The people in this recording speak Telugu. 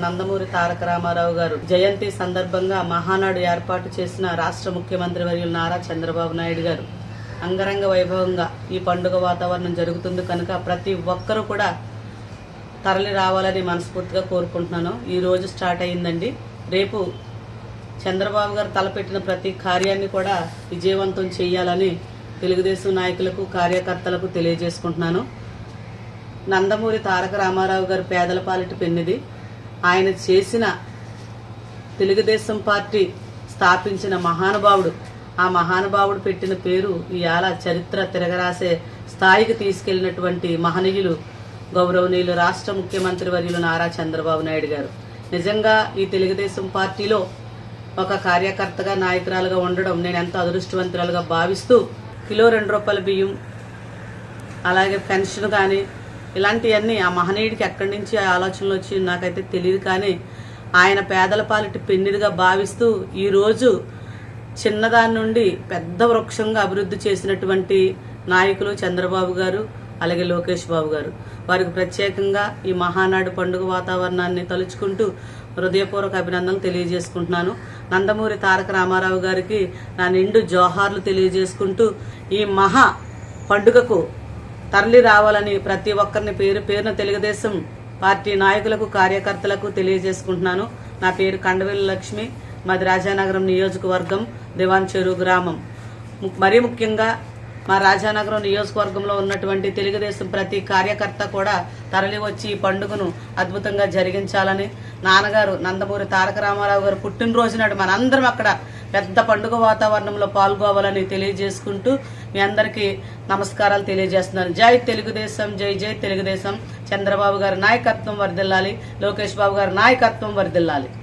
నందమూరి తారక రామారావు గారు జయంతి సందర్భంగా మహానాడు ఏర్పాటు చేసిన రాష్ట్ర ముఖ్యమంత్రి వర్యులు నారా చంద్రబాబు నాయుడు గారు అంగరంగ వైభవంగా ఈ పండుగ వాతావరణం జరుగుతుంది కనుక ప్రతి ఒక్కరూ కూడా తరలి రావాలని మనస్ఫూర్తిగా కోరుకుంటున్నాను. ఈ రోజు స్టార్ట్ అయ్యిందండి. రేపు చంద్రబాబు గారు తలపెట్టిన ప్రతి కార్యాన్ని కూడా విజయవంతం చేయాలని తెలుగుదేశం నాయకులకు కార్యకర్తలకు తెలియజేసుకుంటున్నాను. నందమూరి తారక రామారావు గారు పేదల పాలిటి పెన్నిది. ఆయన చేసిన తెలుగుదేశం పార్టీ స్థాపించిన మహానుభావుడు, ఆ మహానుభావుడు పెట్టిన పేరు ఇవాళ చరిత్ర తిరగరాసే స్థాయికి తీసుకెళ్లినటువంటి మహనీయులు గౌరవనీయులు రాష్ట్ర ముఖ్యమంత్రి వర్యులు నారా చంద్రబాబు నాయుడు గారు. నిజంగా ఈ తెలుగుదేశం పార్టీలో ఒక కార్యకర్తగా నాయకురాలుగా ఉండడం నేను ఎంతో అదృష్టవంతురాలుగా భావిస్తూ కిలో 2 రూపాయల బియ్యం, అలాగే పెన్షన్ కానీ ఇలాంటివన్నీ ఆ మహనీయుడికి ఎక్కడి నుంచి ఆ ఆలోచనలు వచ్చి నాకైతే తెలియదు. కానీ ఆయన పేదల పాలిటి పెన్నిదిగా భావిస్తూ ఈరోజు చిన్నదాని నుండి పెద్ద వృక్షంగా అభివృద్ధి చేసినటువంటి నాయకులు చంద్రబాబు గారు, అలాగే లోకేష్ బాబు గారు. వారికి ప్రత్యేకంగా ఈ మహానాడు పండుగ వాతావరణాన్ని తలుచుకుంటూ హృదయపూర్వక అభినందనలు తెలియజేసుకుంటున్నాను. నందమూరి తారక రామారావు గారికి నా నిండు జోహార్లు తెలియజేసుకుంటూ ఈ మహా పండుగకు తరలి రావాలని ప్రతి ఒక్కరిని పేరు పేరున తెలుగుదేశం పార్టీ నాయకులకు కార్యకర్తలకు తెలియజేసుకుంటున్నాను. నా పేరు కండవేలు లక్ష్మి, మాది రాజానగరం నియోజకవర్గం, దివాన్ చెరువు గ్రామం. మరీ ముఖ్యంగా మా రాజానగరం నియోజకవర్గంలో ఉన్నటువంటి తెలుగుదేశం ప్రతి కార్యకర్త కూడా తరలి వచ్చి ఈ పండుగను అద్భుతంగా జరిగించాలని, నాన్నగారు నందమూరి తారక రామారావు గారు పుట్టినరోజు నాడు మనందరం అక్కడ పెద్ద పండుగ వాతావరణంలో పాల్గొవాలని తెలియజేసుకుంటూ మీ అందరికీ నమస్కారాలు తెలియజేస్తున్నాను. జై తెలుగుదేశం, జై జై తెలుగుదేశం. చంద్రబాబు గారి నాయకత్వం వర్ధిల్లాలి, లోకేష్ బాబు గారి నాయకత్వం వర్ధిల్లాలి.